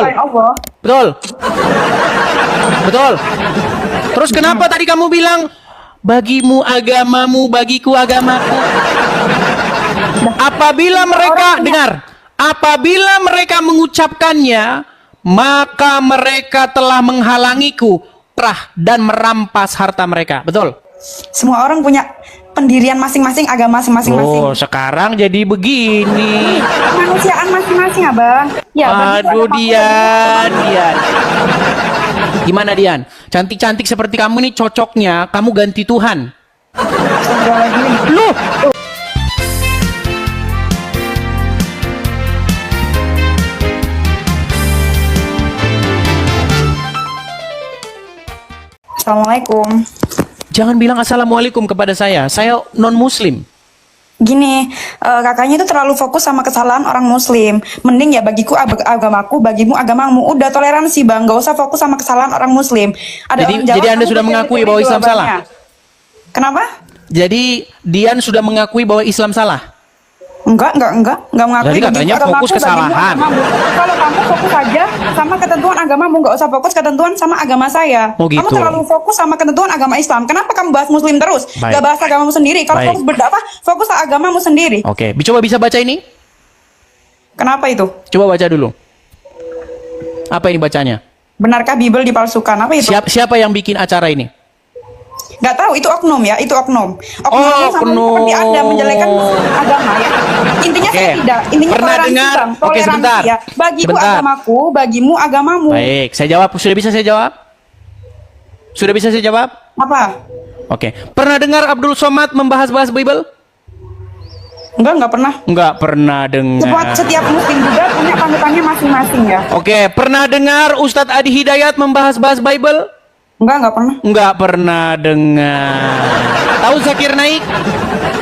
Betul. Allah. Betul. Betul. Terus kenapa tadi kamu bilang bagimu agamamu, bagiku agamaku? Apabila mereka dengar, apabila mereka mengucapkannya, maka mereka telah menghalangiku dan merampas harta mereka. Betul. Semua orang punya pendirian masing-masing, agama masing-masing. Oh, sekarang jadi begini. Kemanusiaan masing-masing, Abang. Ya, Aduh, Dian. Gimana, Dian? Cantik-cantik seperti kamu nih cocoknya kamu ganti Tuhan. Loh. Assalamualaikum. Jangan bilang assalamualaikum kepada saya non-muslim. Gini, kakaknya itu terlalu fokus sama kesalahan orang muslim. Mending ya bagiku agamaku, bagimu agamamu. Udah toleransi, Bang. Gak usah fokus sama kesalahan orang muslim. Jadi Anda sudah mengakui bahwa Islam salah? Kenapa? Jadi Dian sudah mengakui bahwa Islam salah? Enggak mengakui. Jadi katanya fokus kesalahan. Kalau kamu fokus aja sama ketentuan agamamu, nggak usah fokus ketentuan sama agama saya. Oh, gitu. Kamu terlalu fokus sama ketentuan agama Islam. Kenapa kamu bahas muslim terus? Baik. Gak bahas agamamu sendiri. Kalau fokus berdakwah, fokus agamamu sendiri. Oke, coba bisa baca ini? Kenapa itu? Coba baca dulu. Apa ini bacanya? Benarkah Bible dipalsukan? Apa itu? Siapa yang bikin acara ini? Nggak tahu, itu oknum ya, itu oknum. Oh, sama oknum. seperti Anda menjelekan agama ya. Intinya saya tidak. Intinya Pernah toleransi, dengar? Bang. Oke, Toleransi sebentar. ya. Bagiku Sebentar. agamaku, bagimu agamamu. Baik, saya jawab. Sudah bisa saya jawab? Sudah bisa saya jawab? Apa? Oke. Pernah dengar Abdul Somad membahas-bahas Bible? Nggak pernah. Enggak pernah dengar. Setiap muslim juga punya panutannya masing-masing ya. Oke, pernah dengar Ustadz Adi Hidayat membahas-bahas Bible? Nggak pernah. Enggak pernah dengar. Tahu Zakir Naik?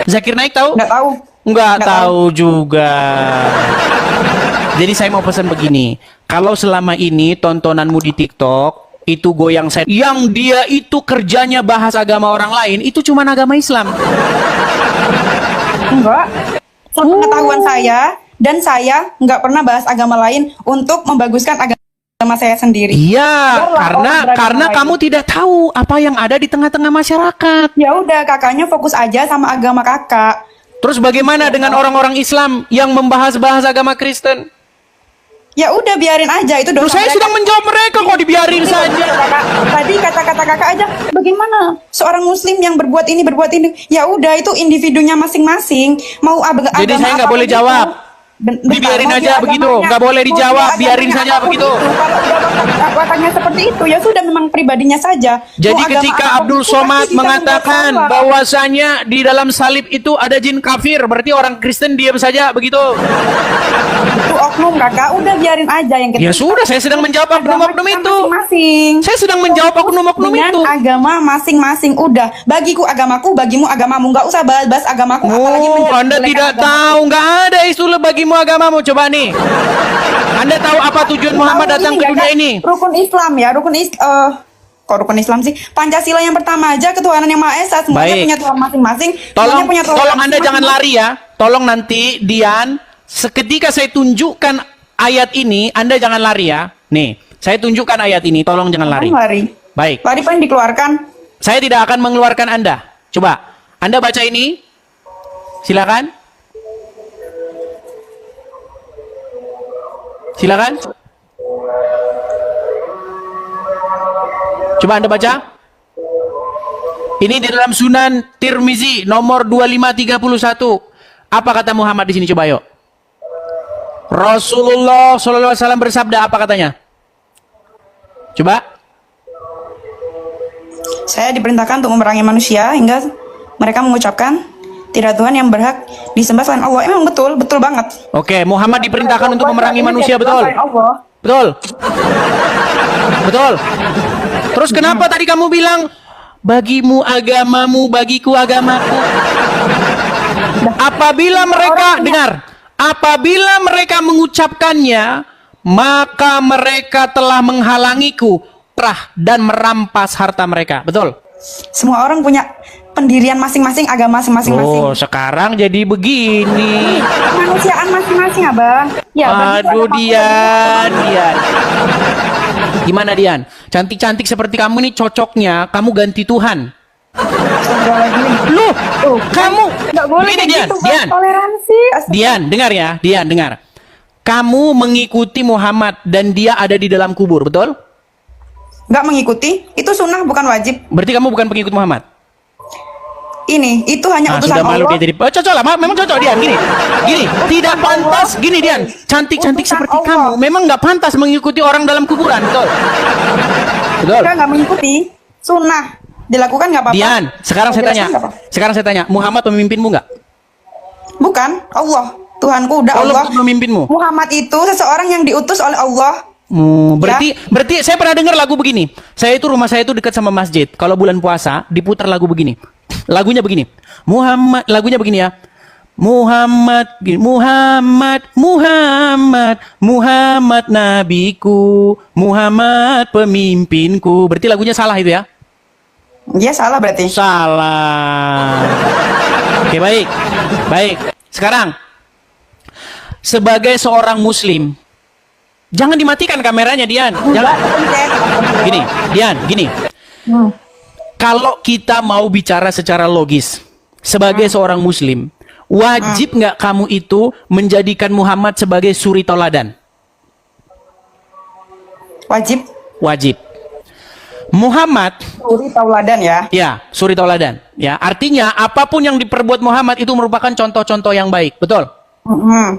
Zakir Naik tahu? Nggak tahu. Enggak tahu juga. Jadi saya mau pesan begini. Kalau selama ini tontonanmu di TikTok itu goyang saya, yang dia itu kerjanya bahas agama orang lain, itu cuma agama Islam. Enggak. Pengetahuan saya dan saya nggak pernah bahas agama lain untuk membaguskan agama saya sendiri. Iya, Biarlah karena kamu tidak tahu apa yang ada di tengah-tengah masyarakat. Ya udah, kakaknya fokus aja sama agama kakak. Terus bagaimana dengan orang-orang Islam yang membahas-bahas agama Kristen? Ya udah, biarin aja, itu Terus dosa saya mereka. sudah menjawab mereka kok dibiarin saja. Tadi kata-kata kakak aja, bagaimana seorang muslim yang berbuat ini. Ya udah, itu individunya masing-masing. Mau agama. Jadi saya nggak boleh jawab. Dibiarin aja begitu, nggak boleh dijawab, biarin saja begitu. Kalau katanya seperti itu, ya sudah, memang pribadinya saja. Jadi ketika Abdul Somad mengatakan bahwasanya di dalam salib itu ada jin kafir, berarti orang Kristen diam saja begitu. Itu oknum, kakak. Udah, biarin aja yang Ya sudah, saya sedang menjawab oknum-oknum itu. Masing-masing. Saya sedang menjawab oknum-oknum itu. Agama masing-masing. Udah, bagiku agamaku, bagimu agamamu. Nggak usah bahas-bahas agamaku. Oh, Anda tidak tahu, nggak ada istilah bagimu agamamu. Coba nih, Anda tahu apa tujuan Muhammad datang ke dunia ini? Rukun Islam ya, kok rukun Islam sih? Pancasila yang pertama aja, ketuhanan yang Maha Esa, semuanya punya Tuhan masing-masing. Tolong Anda jangan lari ya. Tolong nanti Dian, seketika saya tunjukkan ayat ini, Anda jangan lari ya. Nih, saya tunjukkan ayat ini, tolong jangan lari. Baik. Lari paling dikeluarkan. Saya tidak akan mengeluarkan Anda. Coba, Anda baca ini. Silakan. Silakan. Coba Anda baca. Ini di dalam Sunan Tirmizi nomor 2531. Apa kata Muhammad di sini, coba yuk. Rasulullah SAW bersabda, apa katanya? Coba. Saya diperintahkan untuk memerangi manusia hingga mereka mengucapkan tidak Tuhan yang berhak disembah selain Allah. Emang betul banget. Oke, Muhammad diperintahkan untuk memerangi manusia, betul? Betul. Betul. Terus kenapa tadi kamu bilang bagimu agamamu, bagiku agamaku? Apabila mereka dengar, apabila mereka mengucapkannya, maka mereka telah menghalangiku dan merampas harta mereka. Betul? Semua orang punya pendirian masing-masing, agama masing-masing. Oh, sekarang jadi begini. Kemanusiaan masing-masing, Abang. Ya, Aduh, Dian. Gimana Dian? Cantik-cantik seperti kamu nih cocoknya kamu ganti Tuhan. Loh, kamu nggak boleh Begini, kayak Dian, gitu, Bang. Dian. Toleransi. Dian, dengar ya, Dian, dengar. Kamu mengikuti Muhammad dan dia ada di dalam kubur, betul? Nggak mengikuti, itu sunnah bukan wajib. Berarti kamu bukan pengikut Muhammad. Ini, itu hanya Ah, utusan sudah malu Allah. dia jadi. Oh, cocok lah, memang cocok Dian. Gini, tidak pantas. Gini Dian, cantik-cantik Utusan seperti Allah. kamu, memang nggak pantas mengikuti orang dalam kuburan, betul? Betul. Kita nggak mengikuti, sunnah. Dilakukan nggak apa-apa. Dian, sekarang saya tanya. Dilakukan nggak apa-apa. Sekarang saya tanya, Muhammad pemimpinmu nggak? Bukan, Allah. Tuhanku udah Allah Allah. pemimpinmu. Muhammad itu seseorang yang diutus oleh Allah. Berarti saya pernah dengar lagu begini. Rumah saya itu dekat sama masjid. Kalau bulan puasa diputar lagu begini. Lagunya begini. Lagunya begini ya. Muhammad nabiku, Muhammad pemimpinku. Berarti lagunya salah itu ya? Dia salah berarti. Salah. Oke, baik. Baik. Sekarang sebagai seorang muslim, jangan dimatikan kameranya, Dian. Jangan. Gini, Dian, gini. Kalau kita mau bicara secara logis, sebagai seorang muslim, wajib nggak kamu itu menjadikan Muhammad sebagai suri tauladan? Wajib. Wajib. Muhammad, Suri tauladan ya. ya, suri tauladan. Ya, artinya apapun yang diperbuat Muhammad itu merupakan contoh-contoh yang baik, betul?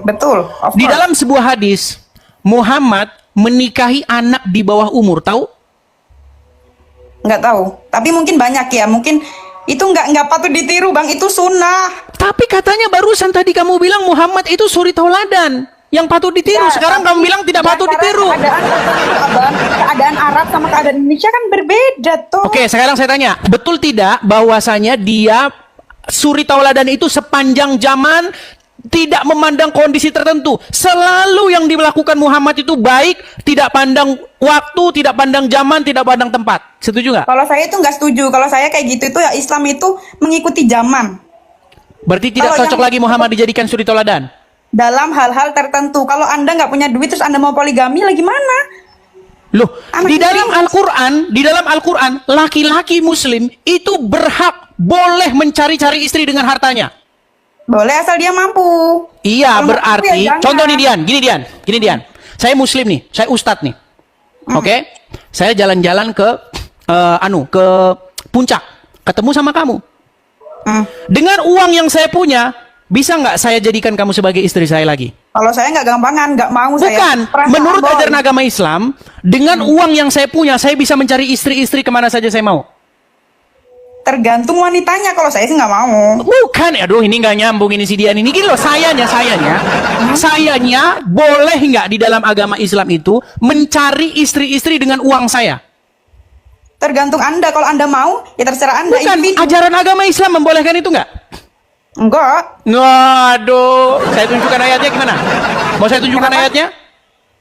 Betul. Of Di course. dalam sebuah hadis, Muhammad menikahi anak di bawah umur, tahu? Nggak tahu. Tapi mungkin banyak ya. Mungkin itu nggak patut ditiru, Bang. Itu sunnah. Tapi katanya barusan tadi kamu bilang Muhammad itu suri tauladan yang patut ditiru. Ya, Sekarang kamu bilang tidak patut ditiru. Keadaan Arab sama keadaan Indonesia kan berbeda tuh. Oke, sekarang saya tanya, betul tidak bahwasanya dia suri tauladan itu sepanjang zaman tidak memandang kondisi tertentu. Selalu yang dilakukan Muhammad itu baik, tidak pandang waktu, tidak pandang zaman, tidak pandang tempat. Setuju nggak? Kalau saya itu nggak setuju. Kalau saya kayak gitu itu ya Islam itu mengikuti zaman. Berarti tidak Kalau cocok yang- lagi Muhammad dijadikan suri tauladan. Dalam hal-hal tertentu. Kalau Anda nggak punya duit terus Anda mau poligami lagi mana? Loh, Anak di Islam. dalam Al-Qur'an, laki-laki muslim itu berhak boleh mencari-cari istri dengan hartanya. Boleh asal dia mampu. Iya, Kalau nggak mampu berarti ya jangan. contoh nih Dian, gini Dian. Saya muslim nih, saya ustadz nih. Oke? Saya jalan-jalan ke ke puncak, ketemu sama kamu. Dengan uang yang saya punya, bisa nggak saya jadikan kamu sebagai istri saya lagi? Kalau saya nggak gampangan, nggak mau saya. Bukan, Perasaan menurut boy. ajaran agama Islam, dengan uang yang saya punya, saya bisa mencari istri-istri kemana saja saya mau. Tergantung wanitanya. Kalau saya sih nggak mau. Bukan, aduh ini nggak nyambung ini si Dian ini. Gini loh, sayanya boleh nggak di dalam agama Islam itu mencari istri-istri dengan uang saya? Tergantung Anda. Kalau Anda mau, ya terserah Anda. Bukan, Individu. ajaran agama Islam membolehkan itu nggak? Enggak. Waduh, saya tunjukkan ayatnya gimana? Mau saya tunjukkan Kenapa? ayatnya?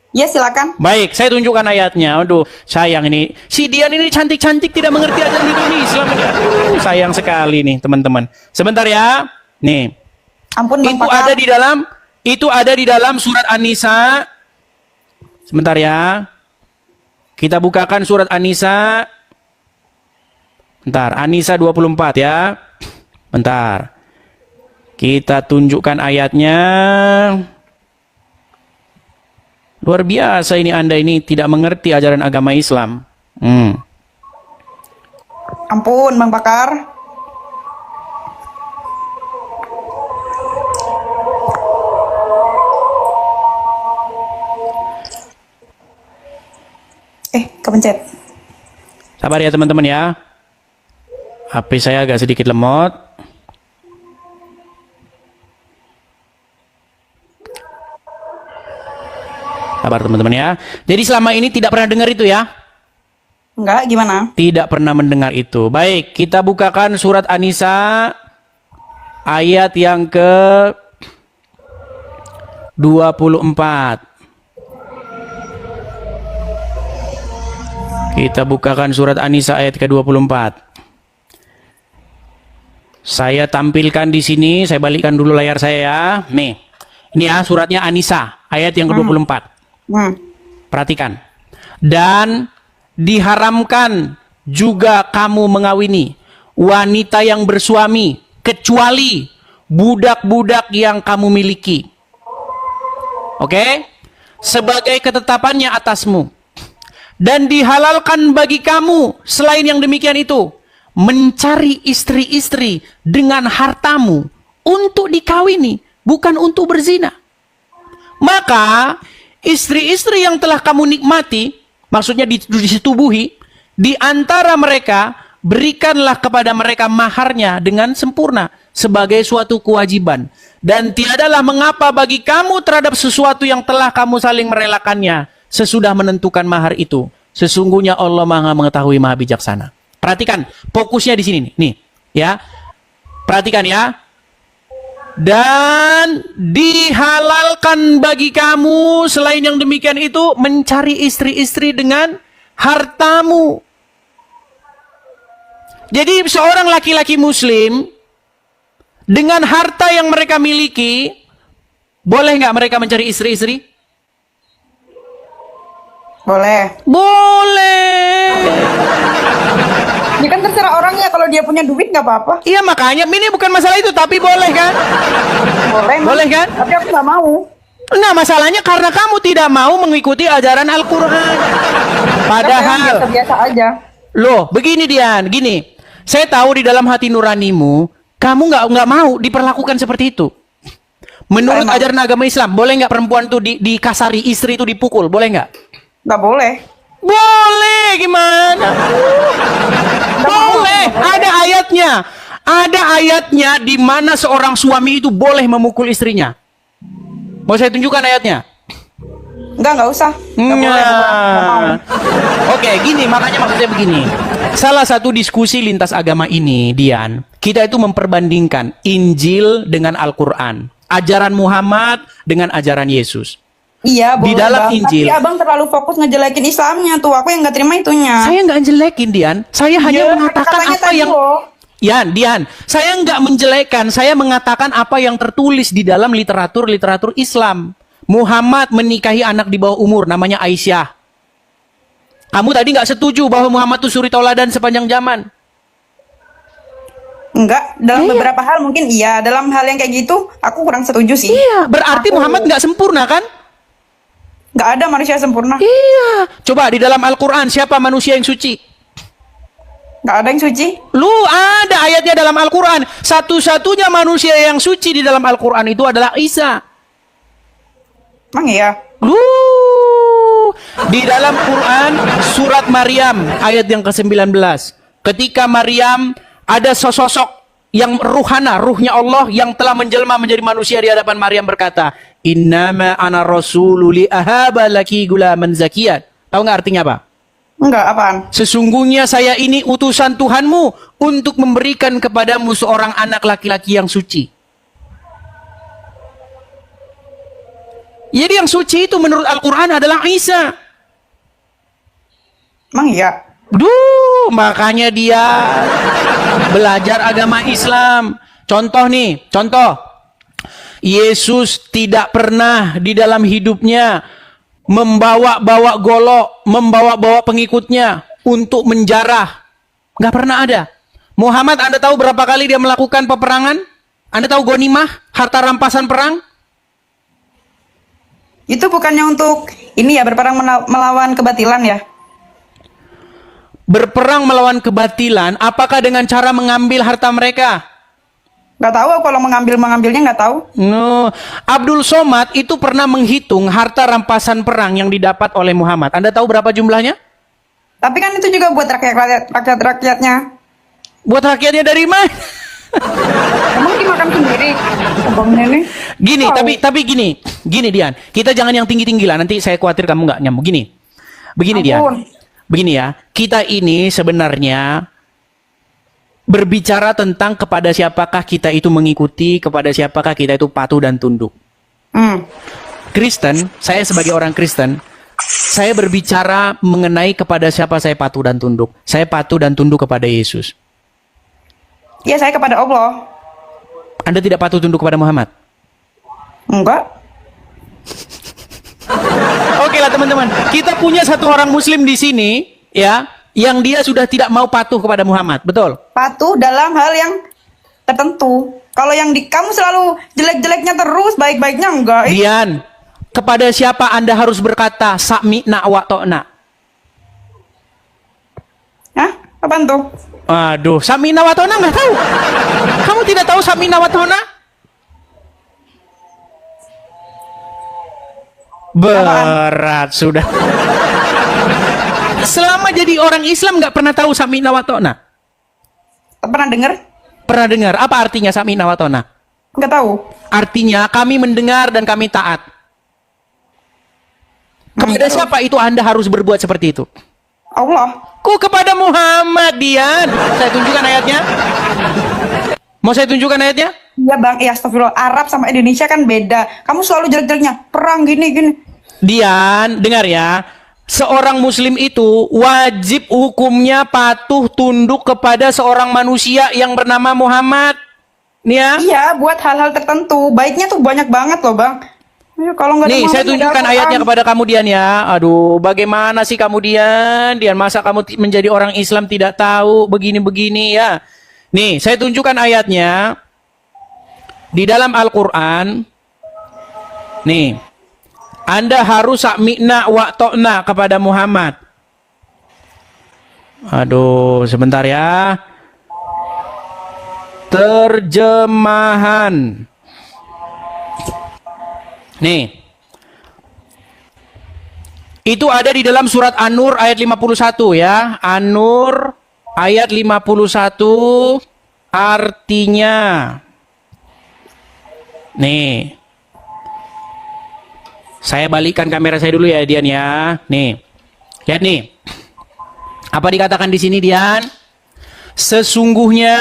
Ya silakan. Baik, saya tunjukkan ayatnya. Aduh, sayang ini. Si Dian ini cantik-cantik tidak mengerti ajaran agama Islam ini. Aduh, sayang sekali nih, teman-teman. Sebentar ya. Nih. Ampun Bang Itu Pakar. ada di dalam surat An-Nisa. Sebentar ya. Kita bukakan surat An-Nisa. Bentar, An-Nisa 24 ya. Bentar. Kita tunjukkan ayatnya. Luar biasa ini Anda ini tidak mengerti ajaran agama Islam. Ampun Bang Pakar. Kepencet. Sabar ya teman-teman ya. HP saya agak sedikit lemot. Sabar teman-teman ya. Jadi selama ini tidak pernah dengar itu ya? Enggak, gimana? Tidak pernah mendengar itu. Baik, kita bukakan surat An-Nisa ayat yang ke 24. Kita bukakan surat An-Nisa ayat ke 24. Saya tampilkan di sini, saya balikkan dulu layar saya ya. Nih. Ini ya suratnya An-Nisa ayat yang ke 24. Perhatikan. Dan diharamkan juga kamu mengawini wanita yang bersuami kecuali budak-budak yang kamu miliki. Oke? Sebagai ketetapannya atasmu. Dan dihalalkan bagi kamu selain yang demikian itu mencari istri-istri dengan hartamu untuk dikawini, bukan untuk berzina. Maka istri-istri yang telah kamu nikmati, maksudnya disetubuhi, di antara mereka berikanlah kepada mereka maharnya dengan sempurna sebagai suatu kewajiban. Dan tiadalah mengapa bagi kamu terhadap sesuatu yang telah kamu saling merelakannya sesudah menentukan mahar itu. Sesungguhnya Allah Maha mengetahui, Maha bijaksana. Perhatikan, fokusnya di sini nih. Nih, ya. Perhatikan ya. Dan dihalalkan bagi kamu selain yang demikian itu mencari istri-istri dengan hartamu. Jadi seorang laki-laki muslim dengan harta yang mereka miliki, boleh nggak mereka mencari istri-istri? Boleh. Boleh. Ya kan terserah orangnya, kalau dia punya duit nggak apa-apa. Iya makanya ini bukan masalah itu, tapi boleh kan? Boleh. Boleh kan? Tapi aku nggak mau. Nah masalahnya karena kamu tidak mau mengikuti ajaran Al-Quran. Padahal, biasa aja. loh begini Dian, gini. Saya tahu di dalam hati nuranimu, kamu nggak mau diperlakukan seperti itu. Menurut ajaran agama Islam, boleh nggak perempuan tuh dikasari, istri itu dipukul, boleh nggak? Nggak boleh. Boleh, gimana? Boleh, ada ayatnya. Ada ayatnya di mana seorang suami itu boleh memukul istrinya. Mau saya tunjukkan ayatnya? Nggak usah. Nggak boleh. Nggak mau. Oke, gini, makanya maksudnya begini. Salah satu diskusi lintas agama ini, Dian, kita itu memperbandingkan Injil dengan Al-Quran. Ajaran Muhammad dengan ajaran Yesus. Iya, boleh. Di dalam Bang. Injil. Tapi abang terlalu fokus ngejelekin Islamnya tuh. Aku yang nggak terima itunya. Saya nggak jelekin, Dian. Saya hanya mengatakan kata-katanya apa tadi yang... loh. Dian, saya nggak menjelekan. Saya mengatakan apa yang tertulis di dalam literatur Islam. Muhammad menikahi anak di bawah umur, namanya Aisyah. Kamu tadi nggak setuju bahwa Muhammad itu suri tauladan sepanjang zaman? Enggak, dalam beberapa hal mungkin iya. Dalam hal yang kayak gitu, aku kurang setuju sih. Iya, berarti Muhammad nggak sempurna kan? Nggak ada manusia sempurna. Iya. Coba di dalam Al-Quran, siapa manusia yang suci? Nggak ada yang suci. Lu ada ayatnya dalam Al-Quran. Satu-satunya manusia yang suci di dalam Al-Quran itu adalah Isa. Emang iya? Di dalam Quran, surat Maryam, ayat yang ke-19. Ketika Maryam, ada sosok yang ruhana, ruhnya Allah yang telah menjelma menjadi manusia di hadapan Maryam berkata, Innama ana rasulu li ahaba laki gulaman zakiyat. Tahu nggak artinya apa? Enggak, apaan? Sesungguhnya saya ini utusan Tuhanmu untuk memberikan kepadamu seorang anak laki-laki yang suci. Jadi yang suci itu menurut Al-Quran adalah Isa. Emang iya? Makanya dia belajar agama Islam. Contoh nih, contoh. Yesus tidak pernah di dalam hidupnya membawa-bawa golok, membawa-bawa pengikutnya untuk menjarah. Nggak pernah ada. Muhammad, Anda tahu berapa kali dia melakukan peperangan? Anda tahu ghanimah, harta rampasan perang? Itu bukannya untuk ini ya, berperang melawan kebatilan ya? Berperang melawan kebatilan, apakah dengan cara mengambil harta mereka? Nggak tahu, kalau mengambilnya nggak tahu. No. Abdul Somad itu pernah menghitung harta rampasan perang yang didapat oleh Muhammad. Anda tahu berapa jumlahnya? Tapi kan itu juga buat rakyat-rakyatnya. Buat rakyatnya dari mana? Emang dimakan sendiri? Abangnya nih. Gini, Tahu. tapi gini Dian. Kita jangan yang tinggi-tinggi lah. Nanti saya khawatir kamu nggak nyambung. Begini Dian. Ampun. Begini ya. Kita ini sebenarnya berbicara tentang kepada siapakah kita itu mengikuti, kepada siapakah kita itu patuh dan tunduk. Kristen, saya sebagai orang Kristen, saya berbicara mengenai kepada siapa saya patuh dan tunduk. Saya patuh dan tunduk kepada Yesus. Iya, saya kepada Allah. Anda tidak patuh tunduk kepada Muhammad? Enggak. Oke lah teman-teman, kita punya satu orang Muslim di sini ya, yang dia sudah tidak mau patuh kepada Muhammad, betul? Patuh dalam hal yang tertentu. Kalau yang kamu selalu jelek-jeleknya terus, baik-baiknya enggak. Dian, kepada siapa Anda harus berkata sami'na wa ta'na? Hah? Apaan tuh? Aduh, sami'na wa ta'na nggak tahu. Kamu tidak tahu sami'na wa ta'na? Berat sudah. Selama jadi orang Islam nggak pernah tahu sami'na wa ta'na? Pernah dengar? Pernah dengar? Apa artinya sami'na wa ta'na? Enggak tahu. Artinya kami mendengar dan kami taat. Kepada siapa itu Anda harus berbuat seperti itu? Allah. Ku kepada Muhammad, Dian. Saya tunjukkan ayatnya. Mau saya tunjukkan ayatnya? Iya bang, iya astagfirullah. Arab sama Indonesia kan beda. Kamu selalu jelek-jeleknya. Perang gini-gini. Dian, dengar ya. Seorang muslim itu wajib hukumnya patuh tunduk kepada seorang manusia yang bernama Muhammad. Nih ya. Iya, buat hal-hal tertentu. Baiknya tuh banyak banget loh bang. Ya, kalau nggak ada Nih, saya Muhammad, tunjukkan nggak ada ayatnya Quran. kepada kamu Dian ya. Aduh, bagaimana sih kamu Dian? Dian, masa kamu menjadi orang Islam tidak tahu begini-begini ya? Nih, saya tunjukkan ayatnya. Di dalam Al-Quran. Nih. Anda harus sami'na wa ta'na kepada Muhammad. Aduh, sebentar ya. Terjemahan. Nih. Itu ada di dalam surat An-Nur ayat 51 ya. An-Nur ayat 51 artinya. Nih. Saya balikkan kamera saya dulu ya Dian ya. Nih. Lihat nih. Apa dikatakan di sini Dian? Sesungguhnya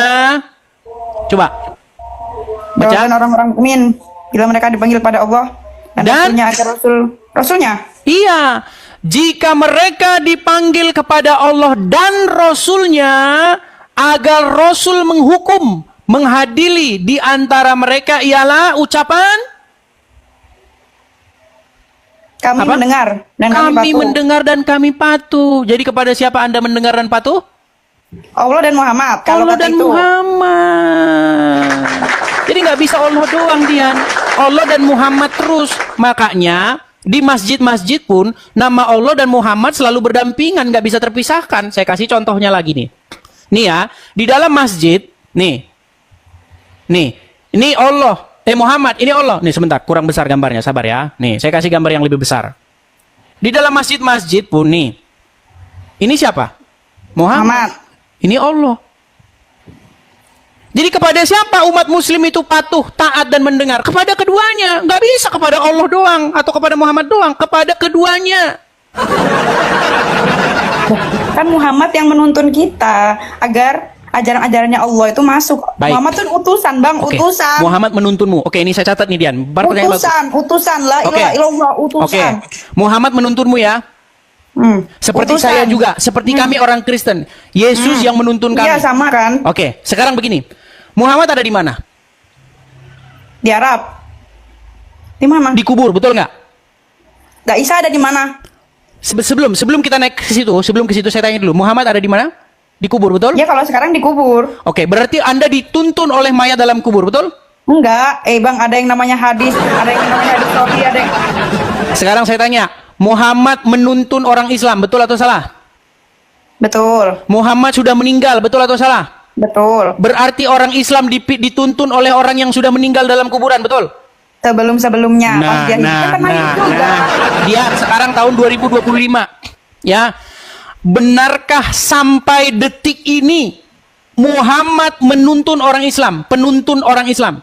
coba baca. Doakan orang-orang mukmin bila mereka dipanggil pada Allah dan Rasulnya agar Rasulnya. Iya, jika mereka dipanggil kepada Allah dan Rasulnya agar Rasul menghukum, menghadili di antara mereka ialah ucapan Kami apa? mendengar dan kami Kami patuh. mendengar dan kami patuh. Jadi kepada siapa Anda mendengar dan patuh? Allah dan Muhammad. Kalau Allah kata dan itu. Muhammad. Jadi nggak bisa Allah doang Dian. Allah dan Muhammad terus. Makanya di masjid-masjid pun nama Allah dan Muhammad selalu berdampingan, nggak bisa terpisahkan. Saya kasih contohnya lagi nih. Nih ya, di dalam masjid, nih, ini Allah. Muhammad, ini Allah. Nih sebentar, kurang besar gambarnya, sabar ya. Nih, saya kasih gambar yang lebih besar. Di dalam masjid-masjid pun nih. Ini siapa? Muhammad. Ini Allah. Jadi kepada siapa umat muslim itu patuh, taat dan mendengar? Kepada keduanya. Nggak bisa kepada Allah doang atau kepada Muhammad doang, kepada keduanya. Kan Muhammad yang menuntun kita agar ajaran-ajarannya Allah itu masuk. Baik. Muhammad tuh utusan bang, Oke, utusan. Muhammad menuntunmu. Oke, ini saya catat nih Dian. Pertanyaan bagus. Utusan la Oke. ilaha illallah, Oke, utusan. Muhammad menuntunmu ya. Seperti Utusan. saya juga, seperti kami orang Kristen. Yesus yang menuntun kami. Iya sama kan. Oke, sekarang begini. Muhammad ada di mana? Di Arab. Di mana? Dikubur, betul nggak? Nggak Isa ada di mana? Sebelum kita naik ke situ, sebelum ke situ saya tanya dulu. Muhammad ada di mana? Dikubur, betul? Ya kalau sekarang dikubur. Oke, berarti Anda dituntun oleh mayat dalam kubur, betul? Enggak, bang ada yang namanya hadis, ada yang namanya hadis Sofi, ada yang... Sekarang saya tanya, Muhammad menuntun orang Islam, betul atau salah? Betul, Muhammad sudah meninggal, betul atau salah? betul. Berarti orang Islam dituntun oleh orang yang sudah meninggal dalam kuburan, betul? Sebelum-sebelumnya. pas dia hidup, kan pernah hidup juga. Dia sekarang tahun 2025. Ya. Benarkah sampai detik ini Muhammad menuntun orang Islam, penuntun orang Islam?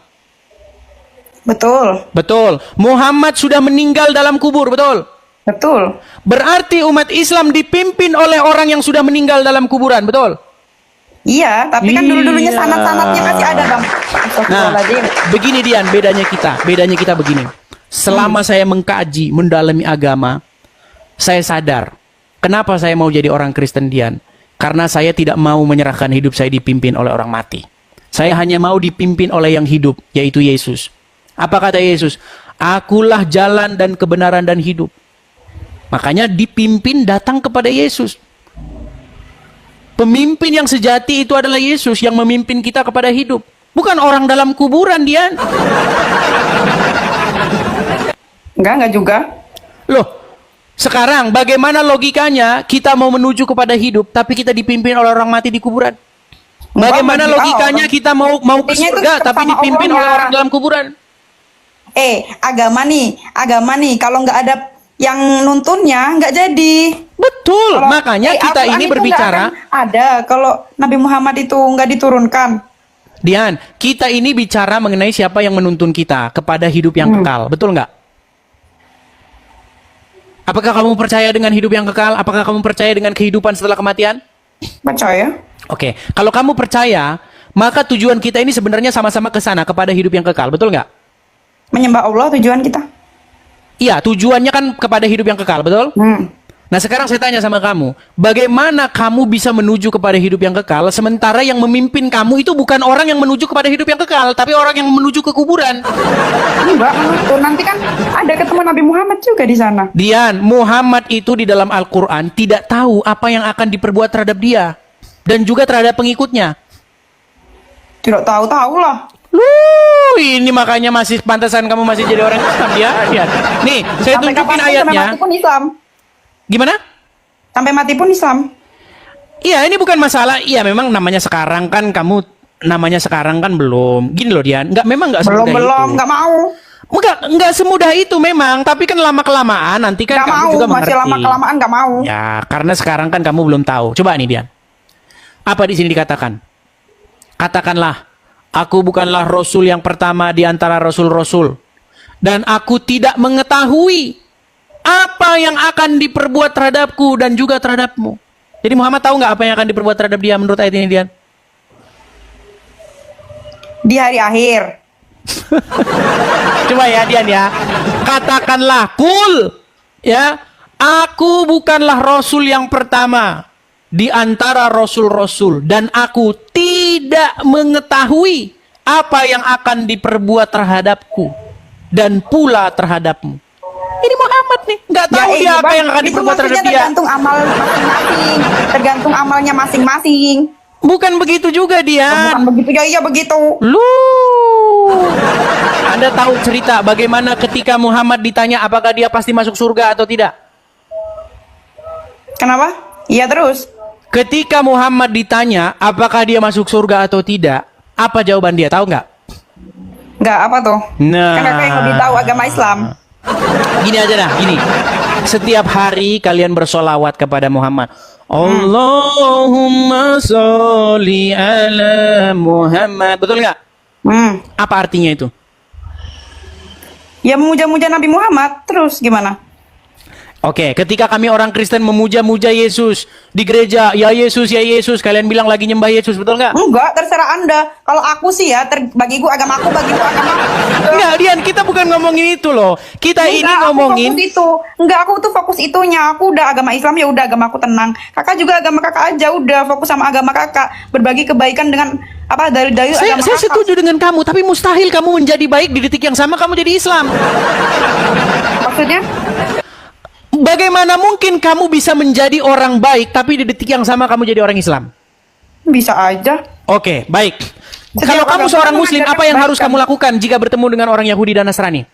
Betul, Betul. Muhammad sudah meninggal dalam kubur, betul? betul. Berarti umat Islam dipimpin oleh orang yang sudah meninggal dalam kuburan, betul? Iya, tapi kan dulu-dulunya Iya. sanat-sanatnya masih ada bang. Nah, Astagfirullahaladzim. begini Dian, bedanya kita begini. Selama saya mengkaji, mendalami agama, saya sadar, kenapa saya mau jadi orang Kristen Dian? Karena saya tidak mau menyerahkan hidup saya dipimpin oleh orang mati. Saya hanya mau dipimpin oleh yang hidup, yaitu Yesus. Apa kata Yesus? Akulah jalan dan kebenaran dan hidup. Makanya dipimpin datang kepada Yesus. Pemimpin yang sejati itu adalah Yesus yang memimpin kita kepada hidup. Bukan orang dalam kuburan, Dian. Enggak juga. Loh, sekarang bagaimana logikanya kita mau menuju kepada hidup, tapi kita dipimpin oleh orang mati di kuburan? Bagaimana bagi logikanya Allah. kita mau ke Intinya itu surga, tetap tapi sama dipimpin oleh Allahnya. orang dalam kuburan? Agama nih, kalau nggak ada yang nuntunnya, nggak jadi. Betul, Kalau- makanya kita Al-Quran ini itu nggak berbicara. akan ada kalau Nabi Muhammad itu nggak diturunkan. Dian, kita ini bicara mengenai siapa yang menuntun kita kepada hidup yang kekal, betul nggak? Apakah kamu percaya dengan hidup yang kekal? Apakah kamu percaya dengan kehidupan setelah kematian? Percaya? Oke, kalau kamu percaya, maka tujuan kita ini sebenarnya sama-sama ke sana, kepada hidup yang kekal, betul nggak? Menyembah Allah tujuan kita. Iya, tujuannya kan kepada hidup yang kekal, betul? Nah, sekarang saya tanya sama kamu, bagaimana kamu bisa menuju kepada hidup yang kekal, sementara yang memimpin kamu itu bukan orang yang menuju kepada hidup yang kekal, tapi orang yang menuju ke kuburan? Enggak, menurutku nanti kan ada ketemu Nabi Muhammad juga di sana. Dian, Muhammad itu di dalam Al-Quran tidak tahu apa yang akan diperbuat terhadap dia, dan juga terhadap pengikutnya. Tidak tahu-tahu lah. Ini makanya masih pantasan kamu masih jadi orang Islam, ya. Nih, saya Sampai tunjukin kapanpun, sampai ayatnya. mati pun Islam. Gimana? Sampai mati pun Islam. Iya, ini bukan masalah. Iya, memang namanya sekarang kan kamu namanya sekarang kan belum. Gini loh, Dian. Memang nggak semudah Belum, itu. nggak mau. Enggak semudah itu memang, tapi kan lama-kelamaan nanti kan Nggak kamu mau, juga masih mengerti. lama-kelamaan nggak mau. Ya, karena sekarang kan kamu belum tahu. Coba nih, Dian. Apa di sini dikatakan? Katakanlah, aku bukanlah rasul yang pertama di antara rasul-rasul, dan aku tidak mengetahui apa yang akan diperbuat terhadapku dan juga terhadapmu. Jadi Muhammad tahu nggak apa yang akan diperbuat terhadap dia menurut ayat ini, Dian? Di hari akhir. Coba ya, Dian ya. Katakanlah, kul, ya, aku bukanlah rasul yang pertama di antara rasul-rasul, dan aku tidak mengetahui apa yang akan diperbuat terhadapku dan pula terhadapmu. Ini Muhammad nih, nggak tahu dia apa yang akan diperbuat terhadap dia. Tergantung amal masing-masing, tergantung amalnya masing-masing. Bukan begitu juga dia. Bukan begitu ya, iya begitu. Lu, Anda tahu cerita bagaimana ketika Muhammad ditanya apakah dia pasti masuk surga atau tidak? Kenapa? Iya terus. Ketika Muhammad ditanya apakah dia masuk surga atau tidak, apa jawaban dia? Tahu nggak? Nggak apa tuh? Nah. Karena kakak yang lebih tahu agama Islam. Gini aja dah, gini. Setiap hari kalian bersolawat kepada Muhammad. Allahumma sholli ala Muhammad. Betul nggak? Apa artinya itu? Ya memuja-muja Nabi Muhammad. Terus gimana? Oke, ketika kami orang Kristen memuja-muja Yesus di gereja, ya Yesus, kalian bilang lagi nyembah Yesus, betul nggak? Enggak, terserah Anda. Kalau aku sih ya, bagiku agamaku, bagiku agamaku. Enggak, Dian, kita bukan ngomongin itu loh. Kita ini Enggak, ngomongin. aku fokus itu. Enggak, aku tuh fokus itunya. Aku udah agama Islam, ya udah agamaku tenang. Kakak juga agama kakak aja, udah fokus sama agama kakak. Berbagi kebaikan dengan apa dalil-dalil Saya agama kakak. setuju dengan kamu, tapi mustahil kamu menjadi baik di detik yang sama kamu jadi Islam. Maksudnya? Bagaimana mungkin kamu bisa menjadi orang baik, tapi di detik yang sama kamu jadi orang Islam? Bisa aja. Oke, baik. Setiap Kalau kamu agama seorang Muslim, mengajarkan apa yang harus kebaikan. kamu lakukan jika bertemu dengan orang Yahudi dan Nasrani?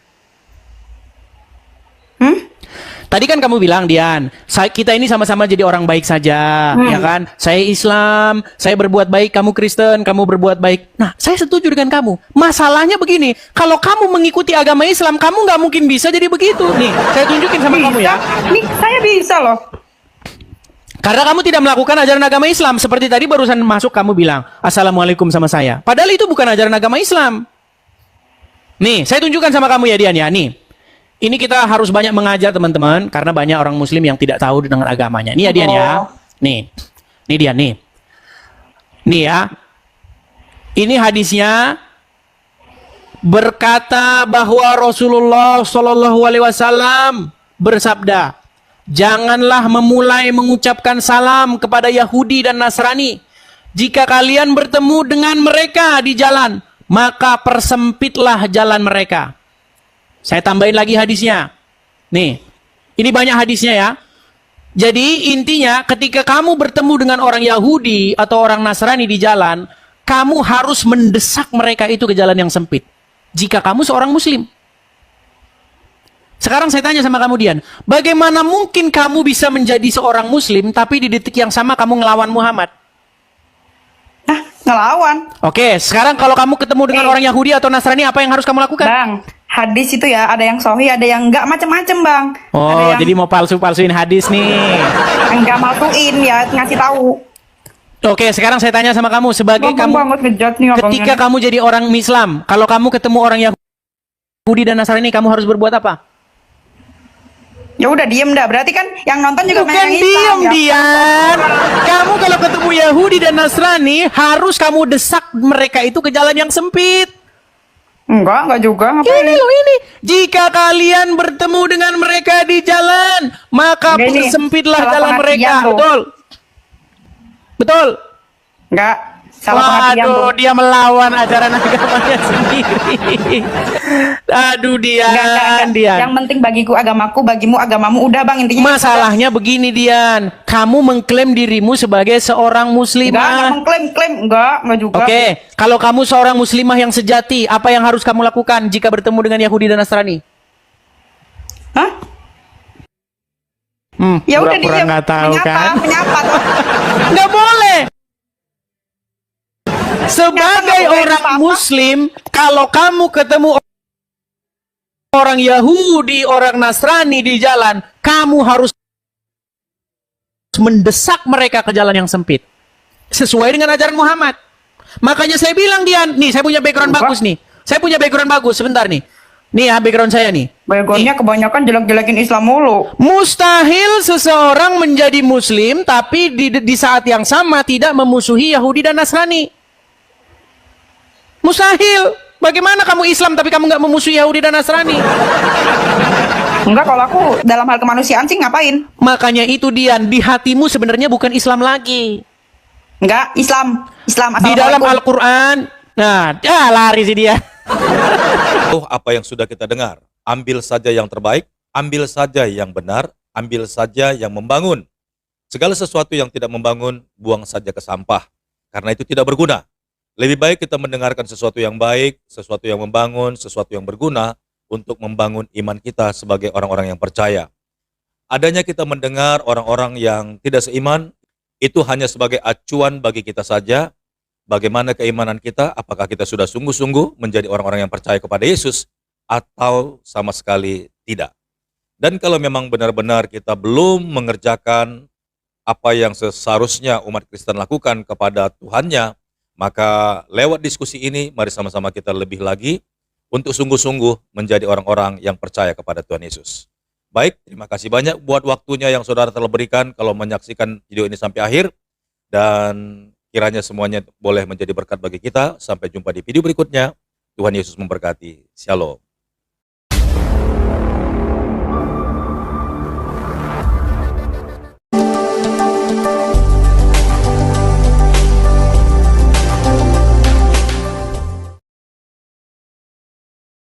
Tadi kan kamu bilang, Dian, kita ini sama-sama jadi orang baik saja, ya kan? Saya Islam, saya berbuat baik, kamu Kristen, kamu berbuat baik. Nah, saya setuju dengan kamu. Masalahnya begini, kalau kamu mengikuti agama Islam, kamu nggak mungkin bisa jadi begitu. Nih, saya tunjukin sama kamu ya. Nih, saya bisa loh. Karena kamu tidak melakukan ajaran agama Islam. Seperti tadi barusan masuk kamu bilang, Assalamualaikum sama saya. Padahal itu bukan ajaran agama Islam. Nih, saya tunjukkan sama kamu ya, Dian ya. Nih. Ini kita harus banyak mengajar teman-teman, karena banyak orang Muslim yang tidak tahu dengan agamanya. Nih ya Dian ya, nih Dian nih ya, ini hadisnya berkata bahwa Rasulullah Shallallahu Alaihi Wasallam bersabda, janganlah memulai mengucapkan salam kepada Yahudi dan Nasrani. Jika kalian bertemu dengan mereka di jalan, maka persempitlah jalan mereka. Saya tambahin lagi hadisnya. Nih, ini banyak hadisnya ya. Jadi intinya ketika kamu bertemu dengan orang Yahudi atau orang Nasrani di jalan, kamu harus mendesak mereka itu ke jalan yang sempit. Jika kamu seorang muslim. Sekarang saya tanya sama kamu Dian, bagaimana mungkin kamu bisa menjadi seorang muslim tapi di detik yang sama kamu ngelawan Muhammad? Nah, ngelawan. Oke, sekarang kalau kamu ketemu dengan orang Yahudi atau Nasrani, apa yang harus kamu lakukan? Bang, hadis itu ya ada yang sahih, ada yang enggak, macem-macem bang. Ada Oh, yang jadi mau palsu-palsuin hadis nih. enggak malsuin ya, ngasih tahu. Oke, sekarang saya tanya sama kamu, sebagai Bang, kamu banget ngejat nih abangnya. ketika kamu jadi orang Islam, kalau kamu ketemu orang Yahudi dan Nasrani, kamu harus berbuat apa? Ya udah diem dah. Berarti kan yang nonton juga Bukan banyak yang diam, Islam, ya. Dian. Kamu kalau ketemu Yahudi dan Nasrani, harus kamu desak mereka itu ke jalan yang sempit. Enggak juga. Ngapain? Ini loh ini. Jika kalian bertemu dengan mereka di jalan, maka Enggak, ini persempitlah salah jalan pengertian mereka. tuh. Betul. Betul. Enggak. Salah pengertian tuh. Waduh, dia melawan ajaran agamanya sendiri. Aduh, Enggak. Dian. Yang penting bagiku agamaku, bagimu agamamu. Udah bang, intinya. Masalahnya begini, Dian. Kamu mengklaim dirimu sebagai seorang Enggak muslimah. mengklaim. Enggak juga. Oke, kalau kamu seorang muslimah yang sejati, apa yang harus kamu lakukan jika bertemu dengan Yahudi dan Nasrani? Hah? Ya udah pura-pura diem. nggak tahu kan? Menyapa tuh. Nggak boleh. Sebagai nggak boleh orang apa-apa. muslim, kalau kamu ketemu orang Yahudi, orang Nasrani di jalan, kamu harus mendesak mereka ke jalan yang sempit. Sesuai dengan ajaran Muhammad. Makanya saya bilang, Dian, nih saya punya background Apa? bagus nih. Saya punya background bagus, sebentar nih. Nih ya background saya nih. Backgroundnya kebanyakan jelek-jelekin Islam mulu. Mustahil seseorang menjadi muslim tapi di saat yang sama tidak memusuhi Yahudi dan Nasrani. Mustahil. Bagaimana kamu Islam tapi kamu nggak memusuhi Yahudi dan Nasrani? Enggak, kalau aku dalam hal kemanusiaan sih ngapain? Makanya itu Dian, di hatimu sebenarnya bukan Islam lagi. Enggak, Islam. Di dalam Assalamualaikum. Al-Quran, nah, lari sih dia. Oh, apa yang sudah kita dengar. Ambil saja yang terbaik, ambil saja yang benar, ambil saja yang membangun. Segala sesuatu yang tidak membangun, buang saja ke sampah. Karena itu tidak berguna. Lebih baik kita mendengarkan sesuatu yang baik, sesuatu yang membangun, sesuatu yang berguna untuk membangun iman kita sebagai orang-orang yang percaya. Adanya kita mendengar orang-orang yang tidak seiman, itu hanya sebagai acuan bagi kita saja. Bagaimana keimanan kita, apakah kita sudah sungguh-sungguh menjadi orang-orang yang percaya kepada Yesus, atau sama sekali tidak. Dan kalau memang benar-benar kita belum mengerjakan apa yang seharusnya umat Kristen lakukan kepada Tuhannya, maka lewat diskusi ini, mari sama-sama kita lebih lagi untuk sungguh-sungguh menjadi orang-orang yang percaya kepada Tuhan Yesus. Baik, terima kasih banyak buat waktunya yang saudara telah berikan kalau menyaksikan video ini sampai akhir. Dan kiranya semuanya boleh menjadi berkat bagi kita. Sampai jumpa di video berikutnya. Tuhan Yesus memberkati. Shalom.